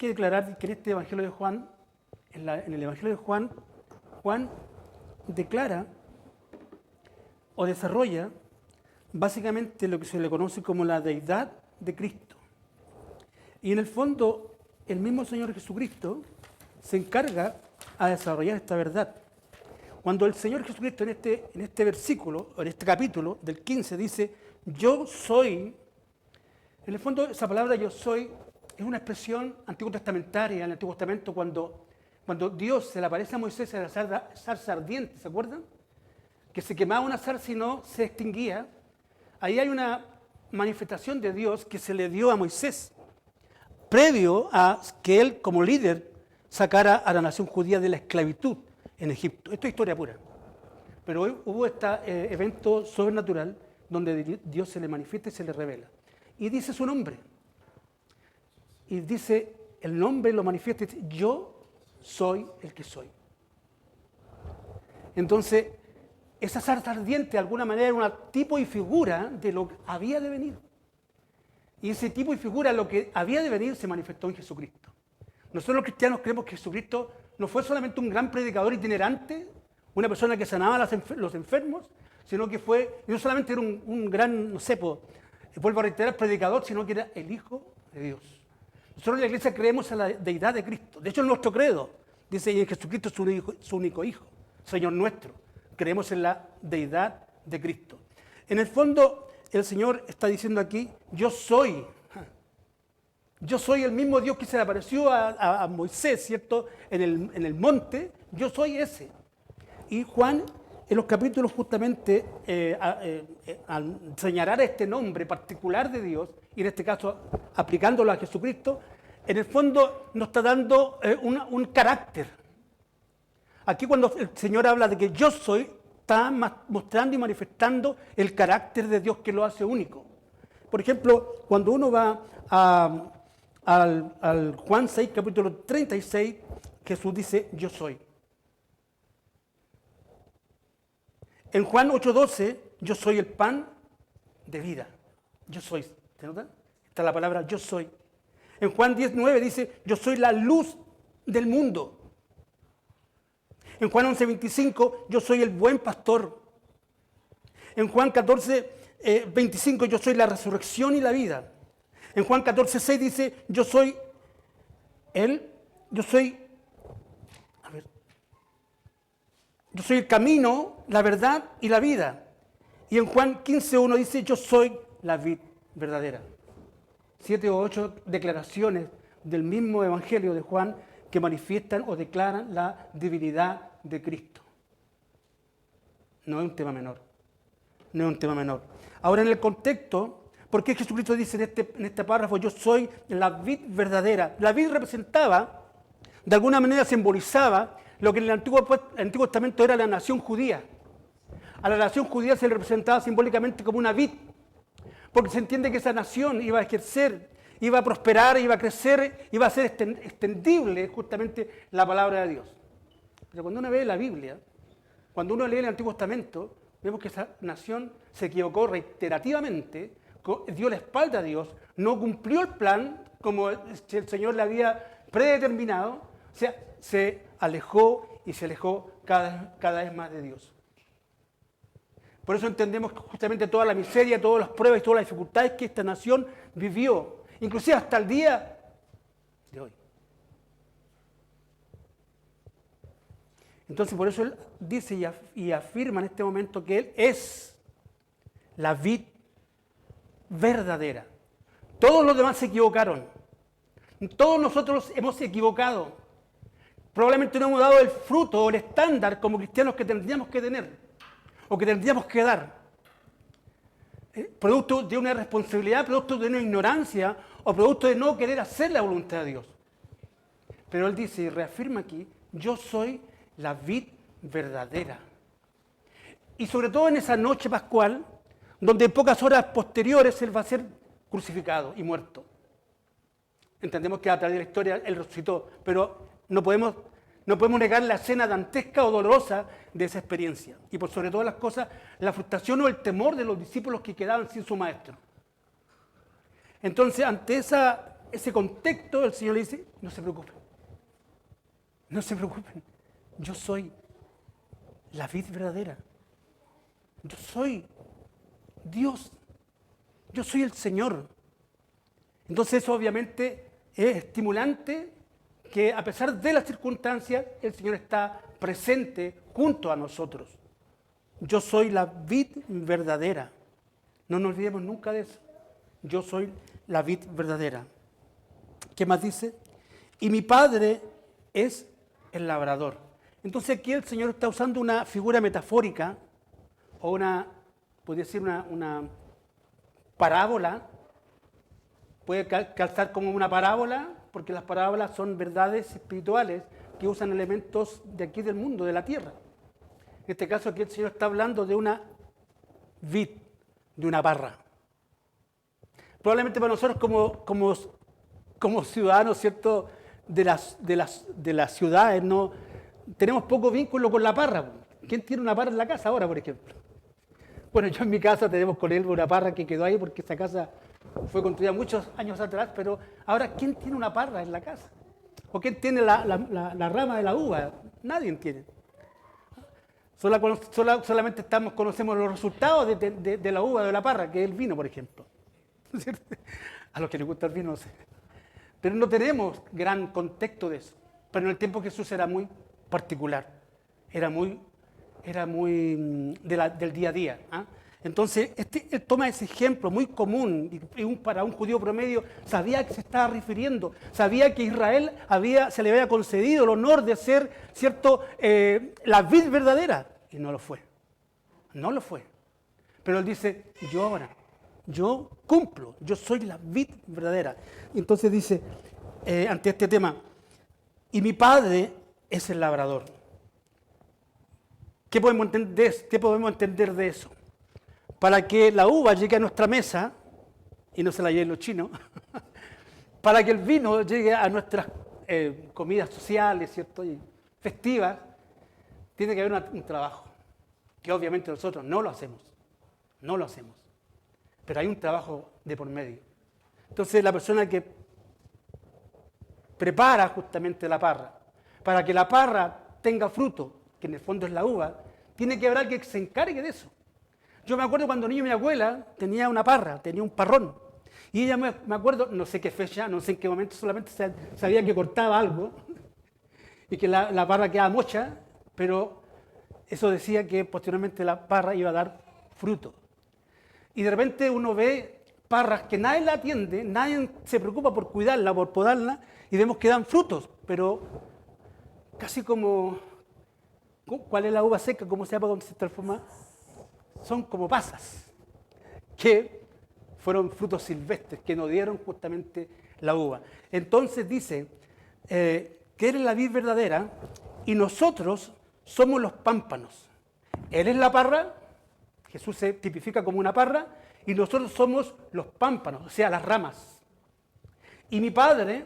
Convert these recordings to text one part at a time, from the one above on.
que declarar que en este Evangelio de Juan, en el Evangelio de Juan, Juan declara o desarrolla básicamente lo que se le conoce como la deidad de Cristo. Y en el fondo, el mismo Señor Jesucristo se encarga a desarrollar esta verdad. Cuando el Señor Jesucristo en este versículo, o en este capítulo del 15, dice, yo soy, en el fondo esa palabra yo soy es una expresión antiguo testamentaria, en el Antiguo Testamento, cuando Dios se le aparece a Moisés en la zarza ardiente, ¿se acuerdan? Que se quemaba una zarza y no se extinguía. Ahí hay una manifestación de Dios que se le dio a Moisés, previo a que él como líder sacara a la nación judía de la esclavitud en Egipto. Esto es historia pura. Pero hoy hubo este evento sobrenatural donde Dios se le manifiesta y se le revela. Y dice su nombre. Y dice, el nombre lo manifiesta y dice, yo soy el que soy. Entonces, esa zarza ardiente de alguna manera era un tipo y figura de lo que había de venir. Y ese tipo y figura, lo que había de venir, se manifestó en Jesucristo. Nosotros los cristianos creemos que Jesucristo no fue solamente un gran predicador itinerante, una persona que sanaba a los enfermos, sino que no solamente era un gran, vuelvo a reiterar, predicador, sino que era el Hijo de Dios. Nosotros en la iglesia creemos en la deidad de Cristo. De hecho, en nuestro credo dice, y en Jesucristo es su único Hijo, Señor nuestro. Creemos en la deidad de Cristo. En el fondo, el Señor está diciendo aquí, yo soy el mismo Dios que se le apareció a Moisés, ¿cierto? En el monte, yo soy ese. Y Juan, en los capítulos justamente, al señalar este nombre particular de Dios, y en este caso aplicándolo a Jesucristo, en el fondo nos está dando un carácter. Aquí cuando el Señor habla de que yo soy, está mostrando y manifestando el carácter de Dios que lo hace único. Por ejemplo, cuando uno va al Juan 6, capítulo 36, Jesús dice, yo soy. En Juan 8:12, yo soy el pan de vida. Yo soy. ¿Se nota? Está la palabra yo soy. En Juan 10:9 dice, yo soy la luz del mundo. En Juan 11:25, yo soy el buen pastor. En Juan 14:25, yo soy la resurrección y la vida. En Juan 14:6 dice, yo soy el camino, la verdad y la vida. Y en Juan 15:1 dice, yo soy la vid verdadera. 7 o 8 declaraciones del mismo Evangelio de Juan que manifiestan o declaran la divinidad de Cristo. No es un tema menor. No es un tema menor. Ahora, en el contexto, ¿por qué Jesucristo dice en este párrafo, yo soy la vid verdadera? La vid representaba, de alguna manera simbolizaba, lo que en el Antiguo Testamento era la nación judía. A la nación judía se le representaba simbólicamente como una vid, porque se entiende que esa nación iba a ejercer, iba a prosperar, iba a crecer, iba a ser extendible justamente la palabra de Dios. Pero cuando uno ve la Biblia, cuando uno lee el Antiguo Testamento, vemos que esa nación se equivocó reiterativamente, dio la espalda a Dios, no cumplió el plan como el Señor le había predeterminado, o sea, se alejó y se alejó cada vez más de Dios. Por eso entendemos justamente toda la miseria, todas las pruebas y todas las dificultades que esta nación vivió, inclusive hasta el día de hoy. Entonces, por eso él dice y afirma en este momento que él es la vid verdadera. Todos los demás se equivocaron. Todos nosotros hemos equivocado. Probablemente no hemos dado el fruto o el estándar como cristianos que tendríamos que tener o que tendríamos que dar. Producto de una irresponsabilidad, producto de una ignorancia o producto de no querer hacer la voluntad de Dios. Pero él dice y reafirma aquí, yo soy la vid verdadera. Y sobre todo en esa noche pascual, donde en pocas horas posteriores él va a ser crucificado y muerto. Entendemos que a través de la historia él resucitó, pero no podemos negar la escena dantesca o dolorosa de esa experiencia. Y por sobre todas las cosas, la frustración o el temor de los discípulos que quedaban sin su maestro. Entonces, ante esa ese contexto, el Señor le dice, no se preocupen, no se preocupen, yo soy la vid verdadera, yo soy Dios, yo soy el Señor. Entonces eso obviamente es estimulante, que a pesar de las circunstancias, el Señor está presente junto a nosotros. Yo soy la vid verdadera. No nos olvidemos nunca de eso. Yo soy la vid verdadera. ¿Qué más dice? Y mi Padre es el labrador. Entonces aquí el Señor está usando una figura metafórica, o podría ser una parábola. Puede calzar como una parábola, porque las parábolas son verdades espirituales que usan elementos de aquí del mundo, de la tierra. En este caso aquí el Señor está hablando de una vid, de una parra. Probablemente para nosotros como ciudadanos, ¿cierto?, de las ciudades, no tenemos poco vínculo con la parra. ¿Quién tiene una parra en la casa ahora, por ejemplo? Bueno, yo en mi casa tenemos con él una parra que quedó ahí porque esa casa fue construida muchos años atrás, pero ahora, ¿quién tiene una parra en la casa? ¿O quién tiene la rama de la uva? Nadie tiene. Solamente conocemos los resultados de la uva, de la parra, que es el vino, por ejemplo. ¿Cierto? A los que les gusta el vino, no sé. Pero no tenemos gran contexto de eso. Pero en el tiempo de Jesús era muy particular. Era muy del día a día. ¿Ah? Entonces, él toma ese ejemplo muy común, y para un judío promedio, sabía a qué se estaba refiriendo, sabía que Israel se le había concedido el honor de ser, ¿cierto?, la vid verdadera, y no lo fue. No lo fue. Pero él dice, yo cumplo, yo soy la vid verdadera. Y entonces dice, ante este tema, y mi Padre es el labrador. ¿Qué podemos entender de eso? Para que la uva llegue a nuestra mesa, y no se la lleven los chinos, para que el vino llegue a nuestras comidas sociales, ¿cierto?, y festivas, tiene que haber un trabajo, que obviamente nosotros no lo hacemos, pero hay un trabajo de por medio. Entonces la persona que prepara justamente la parra, para que la parra tenga fruto, que en el fondo es la uva, tiene que haber alguien que se encargue de eso. Yo me acuerdo cuando niño mi abuela tenía una parra, tenía un parrón. Y ella me acuerdo, no sé qué fecha, no sé en qué momento, solamente sabía que cortaba algo y que la parra quedaba mocha, pero eso decía que posteriormente la parra iba a dar fruto. Y de repente uno ve parras que nadie la atiende, nadie se preocupa por cuidarla, por podarla, y vemos que dan frutos, pero casi como, ¿cuál es la uva seca? ¿Cómo se llama cuando se transforma? Son como pasas, que fueron frutos silvestres, que nos dieron justamente la uva. Entonces dice que Él es la vid verdadera y nosotros somos los pámpanos. Él es la parra, Jesús se tipifica como una parra, y nosotros somos los pámpanos, o sea, las ramas. Y mi Padre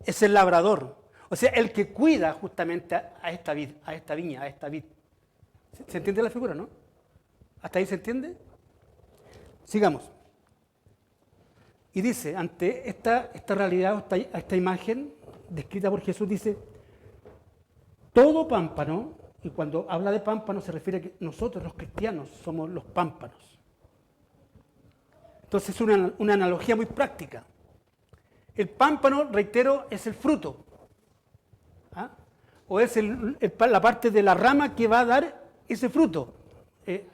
es el labrador, o sea, el que cuida justamente a esta vid, a esta viña, a esta vid. ¿Se entiende la figura, no? ¿Hasta ahí se entiende? Sigamos. Y dice, ante esta realidad, esta imagen descrita por Jesús, dice, todo pámpano, y cuando habla de pámpano se refiere a que nosotros los cristianos somos los pámpanos. Entonces es una analogía muy práctica. El pámpano, reitero, es el fruto. ¿Ah? O es la parte de la rama que va a dar ese fruto.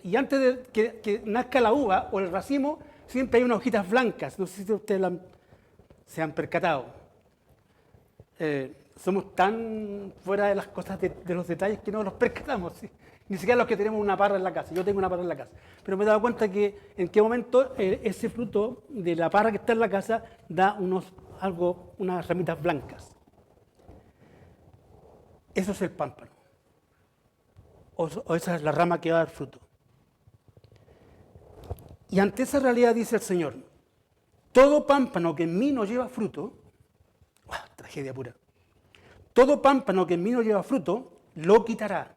Y antes de que nazca la uva o el racimo, siempre hay unas hojitas blancas. No sé si ustedes se han percatado. Somos tan fuera de las cosas, de los detalles, que no los percatamos. ¿Sí? Ni siquiera los que tenemos una parra en la casa. Yo tengo una parra en la casa. Pero me he dado cuenta que en qué momento ese fruto de la parra que está en la casa da unas ramitas blancas. Eso es el pámpano. O esa es la rama que va a dar fruto. Y ante esa realidad dice el Señor, todo pámpano que en mí no lleva fruto, tragedia pura, todo pámpano que en mí no lleva fruto, lo quitará.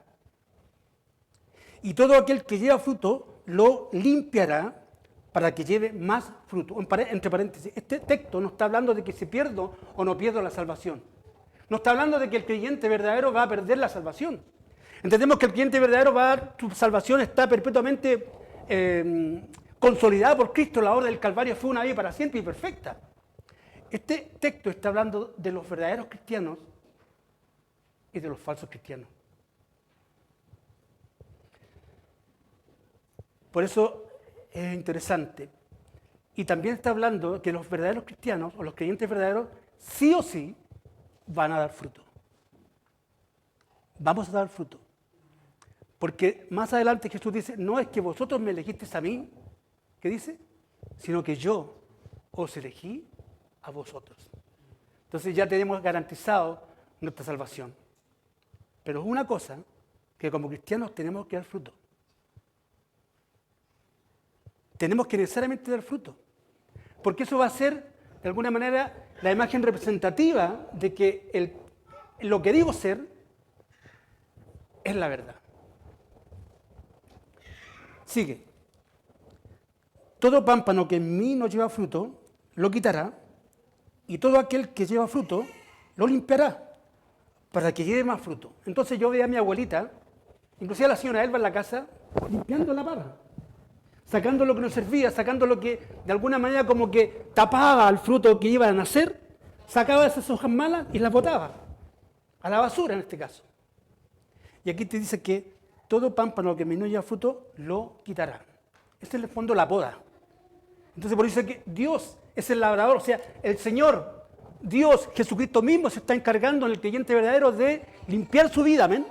Y todo aquel que lleva fruto, lo limpiará para que lleve más fruto. Entre paréntesis, este texto no está hablando de que se pierda o no pierda la salvación. No está hablando de que el creyente verdadero va a perder la salvación. Entendemos que el creyente verdadero su salvación está perpetuamente consolidada por Cristo. La obra del Calvario fue una vez para siempre y perfecta. Este texto está hablando de los verdaderos cristianos y de los falsos cristianos. Por eso es interesante. Y también está hablando que los verdaderos cristianos o los creyentes verdaderos sí o sí van a dar fruto. Vamos a dar fruto. Porque más adelante Jesús dice, no es que vosotros me elegisteis a mí, ¿qué dice? Sino que yo os elegí a vosotros. Entonces ya tenemos garantizado nuestra salvación. Pero es una cosa que como cristianos tenemos que dar fruto. Tenemos que necesariamente dar fruto. Porque eso va a ser, de alguna manera, la imagen representativa de que lo que digo ser es la verdad. Sigue. Todo pámpano que en mí no lleva fruto, lo quitará, y todo aquel que lleva fruto, lo limpiará, para que lleve más fruto. Entonces yo veía a mi abuelita, inclusive a la señora Elba en la casa, limpiando la parra, sacando lo que no servía, sacando lo que de alguna manera como que tapaba al fruto que iba a nacer, sacaba esas hojas malas y las botaba, a la basura en este caso. Y aquí te dice que todo pámpano que en mí no lleva fruto, lo quitará. Este es en el fondo la poda. Entonces por eso es que Dios es el labrador, o sea, el Señor, Dios, Jesucristo mismo se está encargando en el creyente verdadero de limpiar su vida, amén.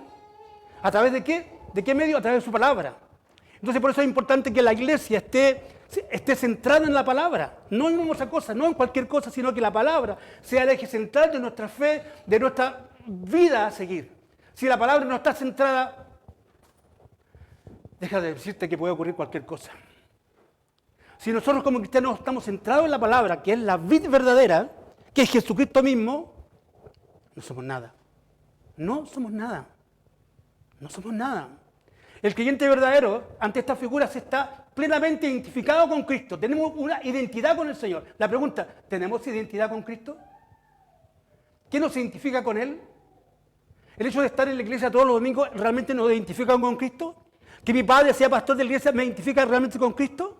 ¿A través de qué? ¿De qué medio? A través de su palabra. Entonces por eso es importante que la iglesia esté centrada en la palabra, no en otra cosa, no en cualquier cosa, sino que la palabra sea el eje central de nuestra fe, de nuestra vida a seguir. Si la palabra no está centrada, deja de decirte que puede ocurrir cualquier cosa. Si nosotros como cristianos estamos centrados en la palabra, que es la vid verdadera, que es Jesucristo mismo, no somos nada. No somos nada. No somos nada. El creyente verdadero, ante estas figuras, está plenamente identificado con Cristo. Tenemos una identidad con el Señor. La pregunta, ¿tenemos identidad con Cristo? ¿Qué nos identifica con Él? ¿El hecho de estar en la iglesia todos los domingos realmente nos identifica con Cristo? ¿Que mi padre sea pastor de la iglesia me identifica realmente con Cristo?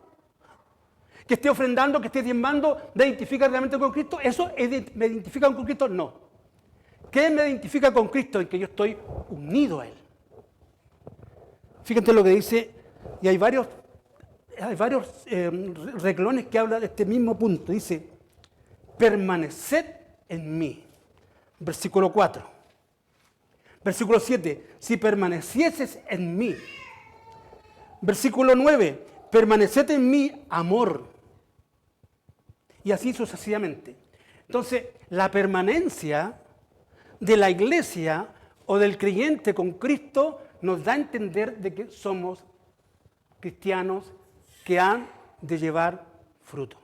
¿Que esté ofrendando, que esté diezmando, me identifica realmente con Cristo? ¿Eso me identifica con Cristo? No. ¿Qué me identifica con Cristo? En que yo estoy unido a Él. Fíjate lo que dice, y hay varios renglones que hablan de este mismo punto. Dice, permaneced en mí. Versículo 4. Versículo 7, si permanecieses en mí. Versículo 9, permaneced en mí, amor. Y así sucesivamente. Entonces, la permanencia de la iglesia o del creyente con Cristo nos da a entender de que somos cristianos que han de llevar fruto.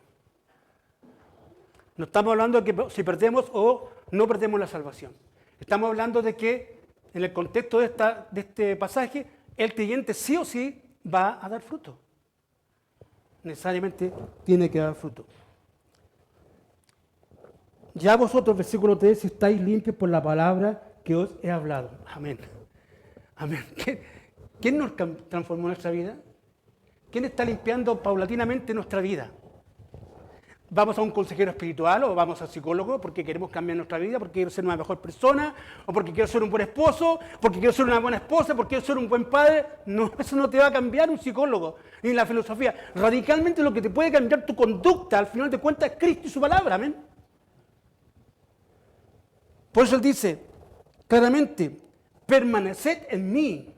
No estamos hablando de que si perdemos o no perdemos la salvación. Estamos hablando de que en el contexto de este pasaje, el creyente sí o sí va a dar fruto. Necesariamente tiene que dar fruto. Ya vosotros, versículo 3, estáis limpios por la palabra que os he hablado. Amén. Amén. ¿Quién nos transformó nuestra vida? ¿Quién está limpiando paulatinamente nuestra vida? ¿Vamos a un consejero espiritual o vamos al psicólogo porque queremos cambiar nuestra vida, porque quiero ser una mejor persona, o porque quiero ser un buen esposo, porque quiero ser una buena esposa, porque quiero ser un buen padre? No, eso no te va a cambiar un psicólogo, ni la filosofía. Radicalmente lo que te puede cambiar tu conducta, al final de cuentas, es Cristo y su palabra, amén. Por eso él dice, claramente, permaneced en mí.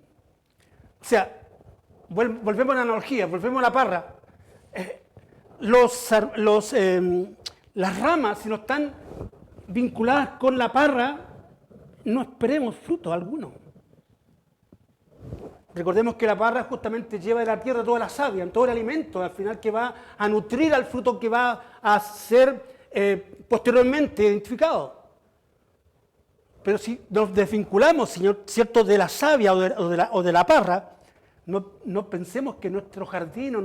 O sea, volvemos a la analogía, volvemos a la parra. Las ramas, si no están vinculadas con la parra, no esperemos fruto alguno. Recordemos que la parra justamente lleva de la tierra toda la savia, todo el alimento, al final que va a nutrir al fruto que va a ser posteriormente identificado. Pero si nos desvinculamos, ¿cierto?, de la savia o de la parra, no pensemos que nuestro jardín o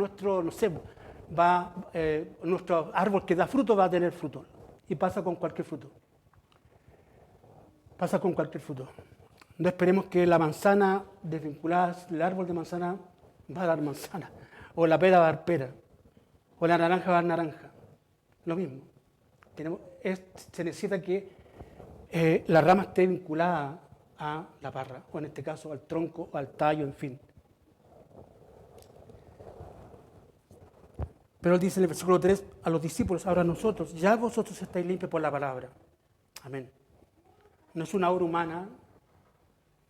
nuestro árbol que da fruto va a tener fruto. Y pasa con cualquier fruto. Pasa con cualquier fruto. No esperemos que la manzana desvinculada, el árbol de manzana va a dar manzana, o la pera va a dar pera, o la naranja va a dar naranja. Lo mismo. Se necesita que la rama esté vinculada a la parra, o en este caso al tronco, o al tallo, en fin. Pero él dice en el versículo 3 a los discípulos, ahora nosotros, ya vosotros estáis limpios por la palabra. Amén. No es una obra humana,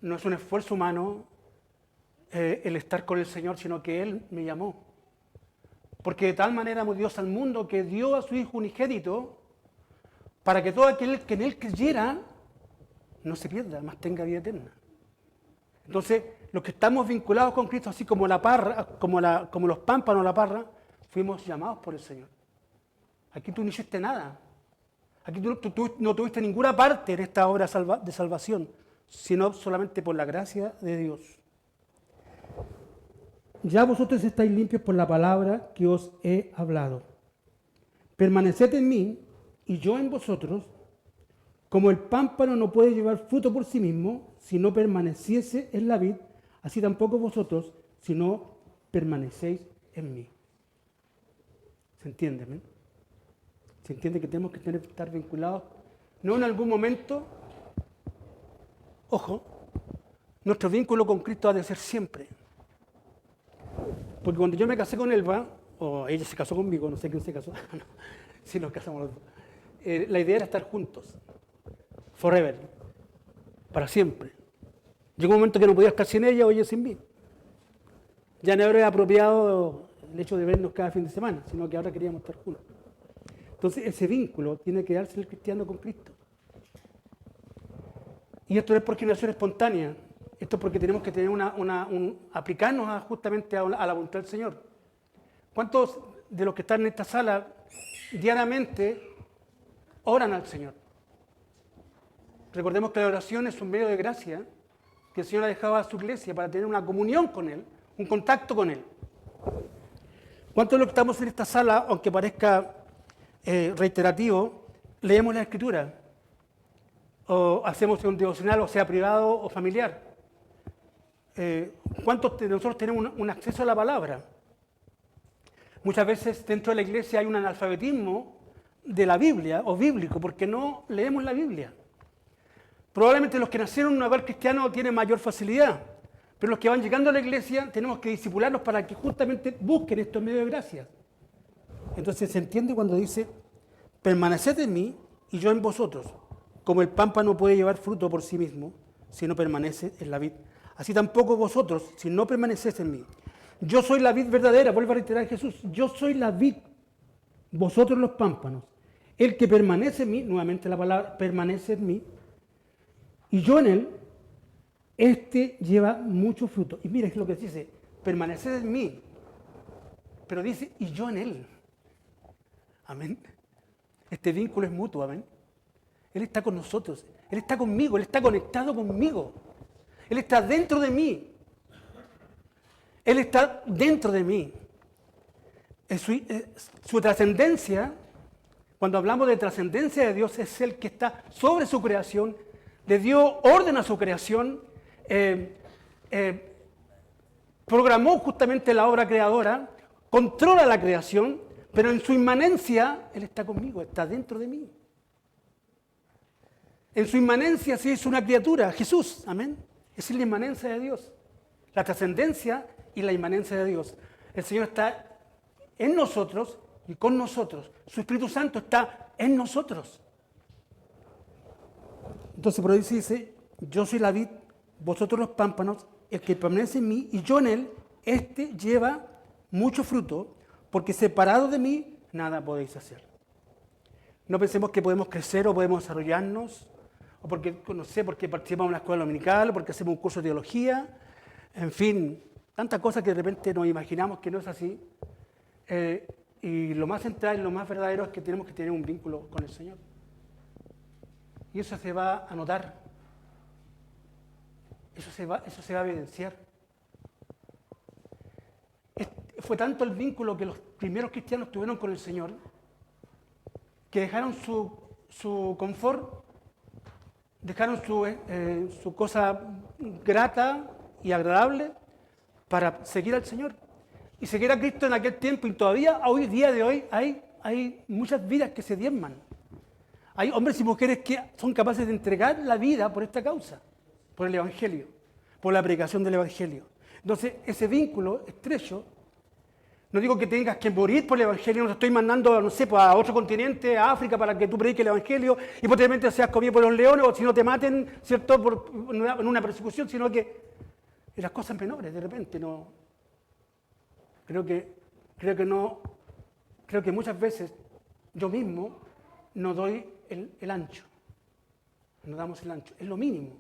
no es un esfuerzo humano el estar con el Señor, sino que Él me llamó. Porque de tal manera amó Dios al mundo que dio a su Hijo unigénito para que todo aquel que en Él creyera no se pierda, mas tenga vida eterna. Entonces, los que estamos vinculados con Cristo, así como la parra, como los pámpanos, la parra, fuimos llamados por el Señor. Aquí tú no hiciste nada. Aquí tú no tuviste ninguna parte en esta obra de salvación, sino solamente por la gracia de Dios. Ya vosotros estáis limpios por la palabra que os he hablado. Permaneced en mí y yo en vosotros, como el pámpano no puede llevar fruto por sí mismo si no permaneciese en la vid, así tampoco vosotros si no permanecéis en mí. ¿Se entiende? ¿Me? ¿Se entiende que tenemos que estar vinculados? No en algún momento, ojo, nuestro vínculo con Cristo ha de ser siempre. Porque cuando yo me casé con Elba, o ella se casó conmigo, no sé quién se casó, no, sí nos casamos los dos, la idea era estar juntos, forever, para siempre. Llegó un momento que no podía estar sin ella o ella sin mí. Ya no era apropiado el hecho de vernos cada fin de semana, sino que ahora queríamos estar juntos. Entonces ese vínculo tiene que darse el cristiano con Cristo. Y esto no es por generación espontánea, esto es porque tenemos que tener aplicarnos justamente a la voluntad del Señor. ¿Cuántos de los que están en esta sala diariamente oran al Señor? Recordemos que la oración es un medio de gracia que el Señor ha dejado a su iglesia para tener una comunión con Él, un contacto con Él. ¿Cuántos de los que estamos en esta sala, aunque parezca reiterativo, leemos la Escritura? O hacemos un devocional, o sea privado o familiar. ¿Cuántos de nosotros tenemos un acceso a la palabra? Muchas veces dentro de la iglesia hay un analfabetismo de la Biblia o bíblico, porque no leemos la Biblia. Probablemente los que nacieron en un hogar cristiano tienen mayor facilidad, pero los que van llegando a la iglesia tenemos que discipularlos para que justamente busquen estos medios de gracia. Entonces se entiende cuando dice, permaneced en mí y yo en vosotros, como el pámpano puede llevar fruto por sí mismo si no permanece en la vid. Así tampoco vosotros, si no permanecéis en mí. Yo soy la vid verdadera, vuelve a reiterar Jesús, yo soy la vid, vosotros los pámpanos. El que permanece en mí, nuevamente la palabra, permanece en mí, y yo en él, este lleva mucho fruto. Y mira, es lo que dice, permaneced en mí, pero dice, y yo en él. Amén. Este vínculo es mutuo, amén. Él está con nosotros, Él está conmigo, Él está conectado conmigo. Él está dentro de mí. Él está dentro de mí. Su trascendencia, cuando hablamos de trascendencia de Dios, es el que está sobre su creación, le dio orden a su creación, programó justamente la obra creadora, controla la creación, pero en su inmanencia Él está conmigo, está dentro de mí. En su inmanencia se hizo una criatura, Jesús, amén. Esa es la inmanencia de Dios, la trascendencia y la inmanencia de Dios. El Señor está en nosotros y con nosotros. Su Espíritu Santo está en nosotros. Entonces por ahí se dice, yo soy la vid, vosotros los pámpanos, el que permanece en mí y yo en él, este lleva mucho fruto, porque separado de mí nada podéis hacer. No pensemos que podemos crecer o podemos desarrollarnos, o porque, no sé, porque participamos en la escuela dominical, o porque hacemos un curso de teología, en fin, tantas cosas que de repente nos imaginamos que no es así. Y lo más central, lo más verdadero es que tenemos que tener un vínculo con el Señor. Y eso se va a notar. Eso se va a evidenciar. fue tanto el vínculo que los primeros cristianos tuvieron con el Señor, que dejaron su confort, dejaron su cosa grata y agradable para seguir al Señor. Y seguir a Cristo en aquel tiempo, y todavía hoy día de hoy hay muchas vidas que se diezman. Hay hombres y mujeres que son capaces de entregar la vida por esta causa, por el Evangelio, por la predicación del Evangelio. Entonces, ese vínculo estrecho, no digo que tengas que morir por el Evangelio, no te estoy mandando, no sé, a otro continente, a África, para que tú prediques el Evangelio y posteriormente seas comido por los leones, o si no te maten, ¿cierto?, en una persecución, sino que en las cosas menores, de repente, no. Creo que muchas veces yo mismo no doy el ancho, no damos el ancho, es lo mínimo.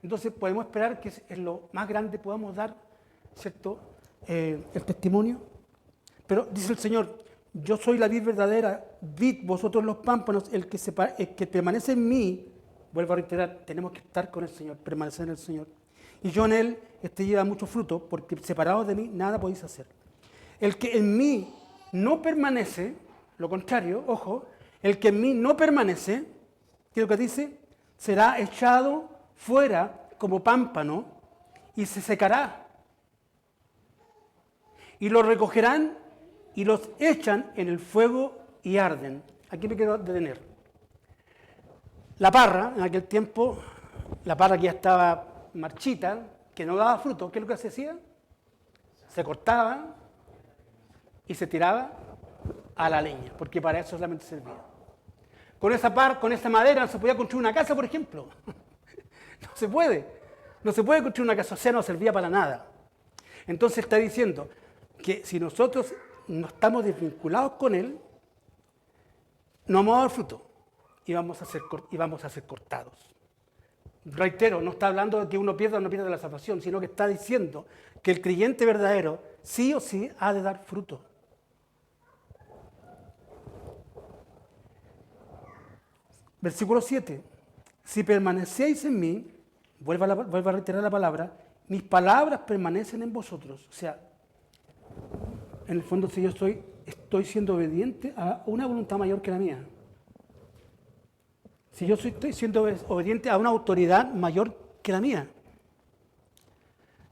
Entonces podemos esperar que en lo más grande podamos dar, ¿cierto?, el testimonio. Pero dice el Señor, yo soy la vid verdadera, vid vosotros los pámpanos, el que permanece en mí, vuelvo a reiterar, tenemos que estar con el Señor, permanecer en el Señor. Y yo en Él, lleva mucho fruto, porque separados de mí nada podéis hacer. El que en mí no permanece, lo contrario, ojo, el que en mí no permanece, ¿qué es lo que dice? Será echado fuera como pámpano y se secará. Y lo recogerán y los echan en el fuego y arden. Aquí me quiero detener. La parra, en aquel tiempo, la parra que ya estaba marchita, que no daba fruto, ¿qué es lo que se hacía? Se cortaba y se tiraba a la leña, porque para eso solamente servía. Con esa madera no se podía construir una casa, por ejemplo. No se puede construir una casa, o sea, no servía para nada. Entonces está diciendo que si nosotros no estamos desvinculados con Él, no vamos a dar fruto y vamos a ser cortados. Reitero, no está hablando de que uno pierda o no pierda la salvación, sino que está diciendo que el creyente verdadero sí o sí ha de dar fruto. Versículo 7. Si permanecéis en mí, vuelvo a reiterar la palabra, mis palabras permanecen en vosotros. O sea, en el fondo, si yo estoy siendo obediente a una voluntad mayor que la mía. Si yo estoy siendo obediente a una autoridad mayor que la mía.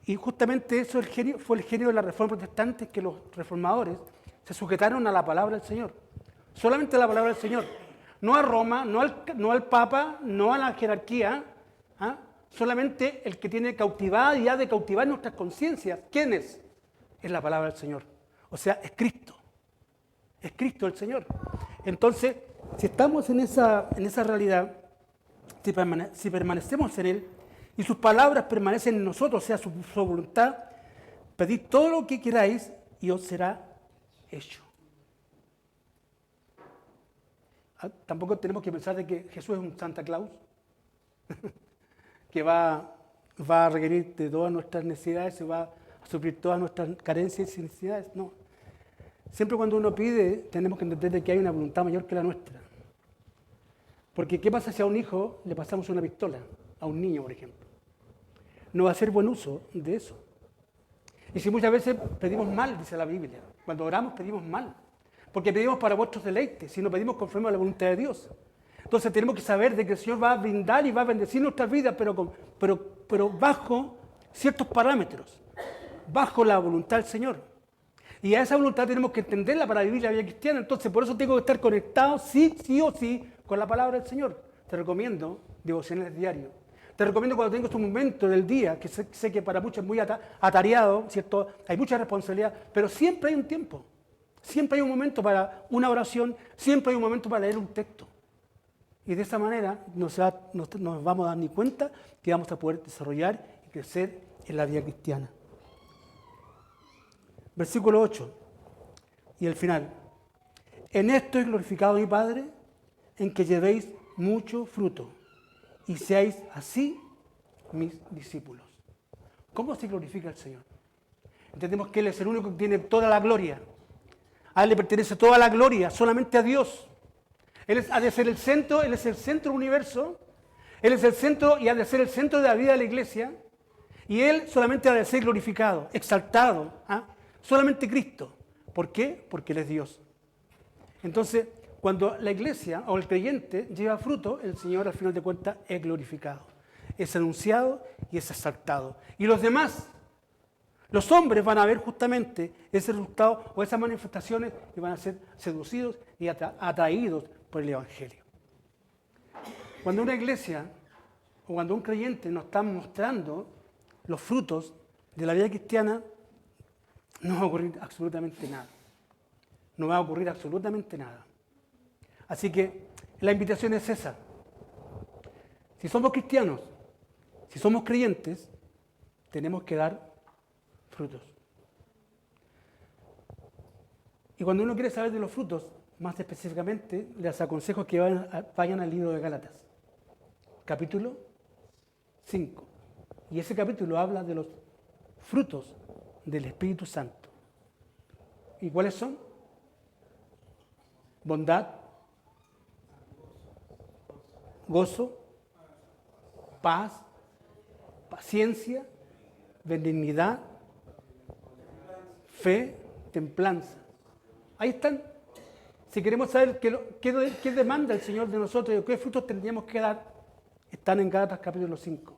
Y justamente eso fue el genio de la Reforma Protestante, que los reformadores se sujetaron a la palabra del Señor. Solamente a la palabra del Señor. No a Roma, no al Papa, no a la jerarquía. Solamente el que tiene cautivada y ha de cautivar nuestras conciencias. ¿Quién es? Es la palabra del Señor. O sea, es Cristo. Es Cristo el Señor. Entonces, si estamos en esa realidad, si permanecemos en Él y sus palabras permanecen en nosotros, o sea, su voluntad, pedid todo lo que queráis y os será hecho. Tampoco tenemos que pensar de que Jesús es un Santa Claus que va a requerir de todas nuestras necesidades, se va a suplir todas nuestras carencias y necesidades. No. Siempre cuando uno pide, tenemos que entender de que hay una voluntad mayor que la nuestra. Porque ¿qué pasa si a un hijo le pasamos una pistola? A un niño, por ejemplo. No va a hacer buen uso de eso. Y si muchas veces pedimos mal, dice la Biblia. Cuando oramos pedimos mal. Porque pedimos para vuestros deleites, si no pedimos conforme a la voluntad de Dios. Entonces tenemos que saber de que el Señor va a brindar y va a bendecir nuestras vidas, pero bajo ciertos parámetros, bajo la voluntad del Señor. Y a esa voluntad tenemos que entenderla para vivir la vida cristiana. Entonces por eso tengo que estar conectado sí o sí con la palabra del Señor. Te recomiendo devocionales diarios. Te recomiendo cuando tengas un momento del día, que sé que para muchos es muy atareado, ¿cierto? Hay mucha responsabilidad, pero siempre hay un tiempo. Siempre hay un momento para una oración, siempre hay un momento para leer un texto. Y de esa manera nos vamos a dar ni cuenta que vamos a poder desarrollar y crecer en la vida cristiana. Versículo 8 y el final. En esto es glorificado mi Padre, en que llevéis mucho fruto y seáis así mis discípulos. ¿Cómo se glorifica el Señor? Entendemos que Él es el único que tiene toda la gloria. A Él le pertenece toda la gloria, solamente a Dios. Él ha de ser el centro, Él es el centro del universo, Él es el centro y ha de ser el centro de la vida de la iglesia, y Él solamente ha de ser glorificado, exaltado, Solamente Cristo. ¿Por qué? Porque Él es Dios. Entonces, cuando la iglesia o el creyente lleva fruto, el Señor al final de cuentas es glorificado, es anunciado y es exaltado. Y los demás, los hombres van a ver justamente ese resultado o esas manifestaciones y van a ser seducidos y atraídos por el Evangelio. Cuando una iglesia o cuando un creyente nos está mostrando los frutos de la vida cristiana, no va a ocurrir absolutamente nada. No va a ocurrir absolutamente nada. Así que la invitación es esa. Si somos cristianos, si somos creyentes, tenemos que dar frutos. Y cuando uno quiere saber de los frutos, más específicamente, les aconsejo que vayan al libro de Gálatas, capítulo 5. Y ese capítulo habla de los frutos del Espíritu Santo. ¿Y cuáles son? Bondad, gozo, paz, paciencia, benignidad, fe, templanza. Ahí están. Si queremos saber qué demanda el Señor de nosotros y qué frutos tendríamos que dar, están en Gálatas capítulo 5.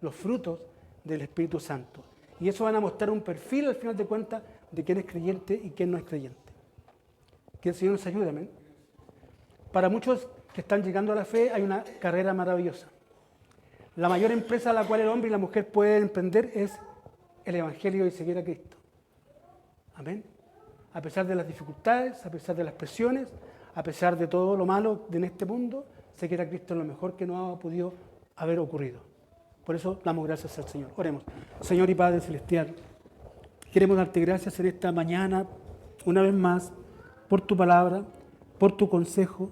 Los frutos del Espíritu Santo. Y eso van a mostrar un perfil al final de cuentas de quién es creyente y quién no es creyente. Que el Señor nos ayude, amén. Para muchos que están llegando a la fe hay una carrera maravillosa. La mayor empresa a la cual el hombre y la mujer pueden emprender es el Evangelio y seguir a Cristo. Amén. A pesar de las dificultades, a pesar de las presiones, a pesar de todo lo malo en este mundo, seguir a Cristo es lo mejor que nos ha podido haber ocurrido. Por eso damos gracias al Señor. Oremos. Señor y Padre Celestial, queremos darte gracias en esta mañana, una vez más, por tu palabra, por tu consejo,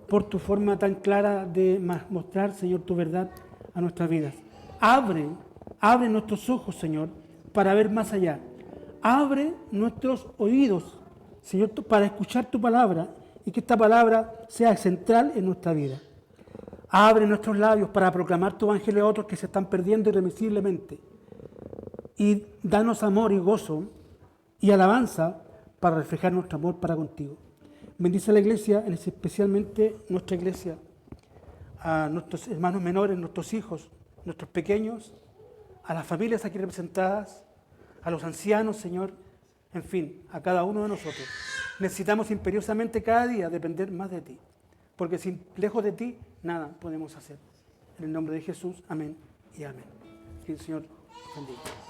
por tu forma tan clara de mostrar, Señor, tu verdad a nuestras vidas. Abre nuestros ojos, Señor, para ver más allá. Abre nuestros oídos, Señor, para escuchar tu palabra y que esta palabra sea central en nuestra vida. Abre nuestros labios para proclamar tu evangelio a otros que se están perdiendo irremisiblemente. Y danos amor y gozo y alabanza para reflejar nuestro amor para contigo. Bendice a la iglesia, especialmente nuestra iglesia, a nuestros hermanos menores, nuestros hijos, nuestros pequeños, a las familias aquí representadas, a los ancianos, Señor, en fin, a cada uno de nosotros. Necesitamos imperiosamente cada día depender más de ti, porque lejos de ti nada podemos hacer. En el nombre de Jesús, amén y amén. Que el Señor bendiga.